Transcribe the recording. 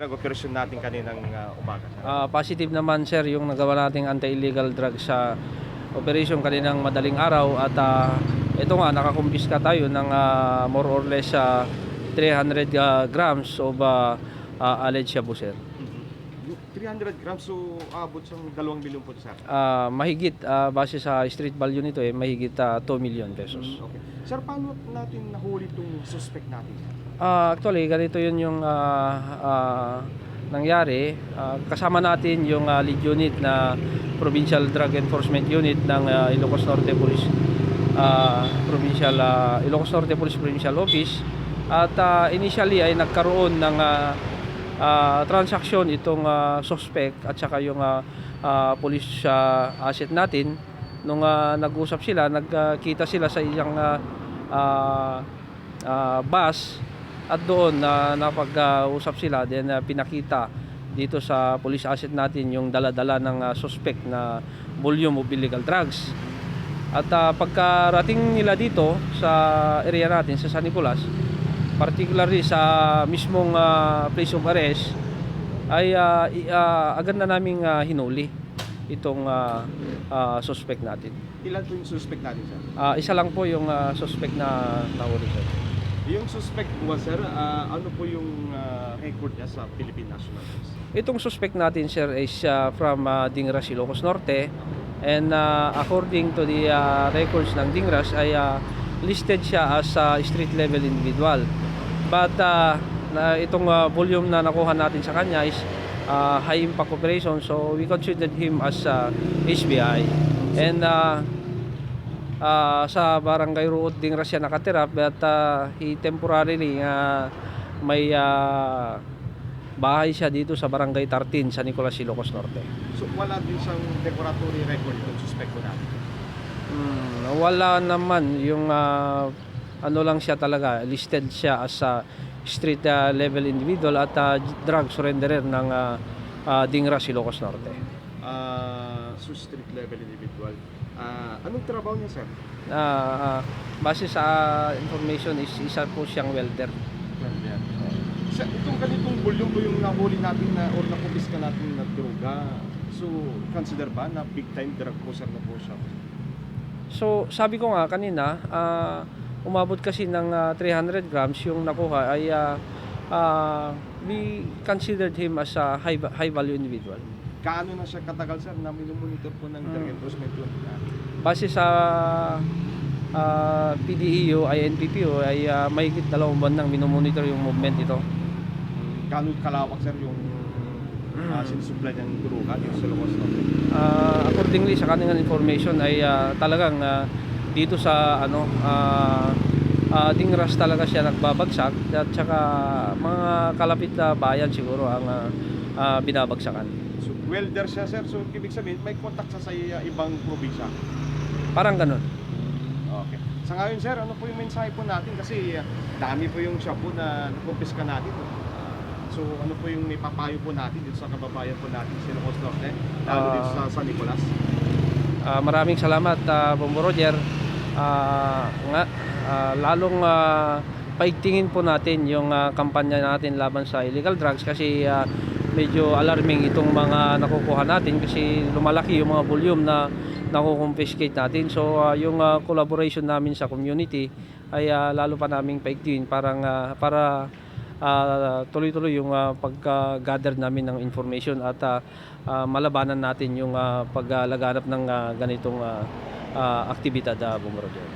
Nag-operasyon natin kaninang umaga. Positive naman sir yung nagawa nating anti-illegal drugs sa operation kaninang madaling araw at ito nga nakakumpiska tayo ng more or less 300 grams of alleged shabu sir. 300 grams, so abot sa 2 milyon po sir. Mahigit base sa street value nito mahigit 2 million pesos. Okay. Sir, paano natin nahuli itong suspect natin? Actually, ganito yun yung nangyari. Kasama natin yung lead unit na Provincial Drug Enforcement Unit ng Ilocos Norte Police Ilocos Norte Police Provincial Office. At initially ay nagkaroon ng transaksyon itong suspect at saka yung police asset natin. Nung nag-usap sila, nagkita sila sa isang bus. At doon napag-usap sila, then pinakita dito sa police asset natin yung dala-dala ng suspect na volume of illegal drugs. At pagkarating nila dito sa area natin sa San Nicolas, particularly sa mismong place of arrest, ay agad na naming hinuli itong suspect natin. Ilan po yung suspect natin, sir? Isa lang po yung suspect na nahuli sir. Yung suspect po, sir, ano po yung record niya sa Philippine National Police? Itong suspect natin sir is from Dingras, Ilocos Norte, and according to the records ng Dingras ay listed siya as street level individual. But itong volume na nakuha natin sa kanya is high impact operation, so we considered him as HBI. And sa barangay Ruot Dingras siya nakatira, but he temporarily may bahay siya dito sa barangay 13 sa Nicolas, Ilocos Norte. So wala din siyang decoratory record itong suspect ko natin? Wala naman yung ano lang siya talaga, listed siya as street level individual at drug surrenderer ng Dingras, Ilocos Norte. So street level individual. Anong trabaho niya, sir? Base sa information is isa po siyang welder. Sa itong ganitong volume po yung nahuli natin na or nakupiska natin na droga. So consider ba na big time drug poser na po siya? So sabi ko nga kanina, umabot kasi ng 300 grams yung nakuha ay we considered him as a high value individual. Kaano na siya katagal, sir, na minumonitor po ng Drug Enforcement Unit natin? Base sa PDEO, INPPO ay mahigit 2 buwan nang minomonitor yung movement ito. Kaano kalawak, sir, yung sinusupply ng droga yung sa Ilocos Norte? Accordingly sa kanilang information ay talagang dito sa Dingras talaga siya nagbabagsak at saka mga kalapit na bayan siguro ang binabagsakan. So welder siya, sir, so ibig sabihin may contact sa ibang probinsya? Parang ganun. Okay. Sa ngayon, sir, ano po yung mensahe po natin? Kasi dami po yung shabu na nakumpiska natin. So ano po yung ipapayo po natin dito sa kababayan po natin sa Ilocos Norte, lalo dito sa San Nicolas? Maraming salamat, Bombo Roger. Lalong paigtingin po natin yung kampanya natin laban sa illegal drugs kasi medyo alarming itong mga nakukuha natin kasi lumalaki yung mga volume na nakukonfiscate natin. So yung collaboration namin sa community ay lalo pa naming paigtingin para tuloy-tuloy yung pag-gather namin ng information at malabanan natin yung paglaganap ng ganitong aktibidad, Bombo Roger.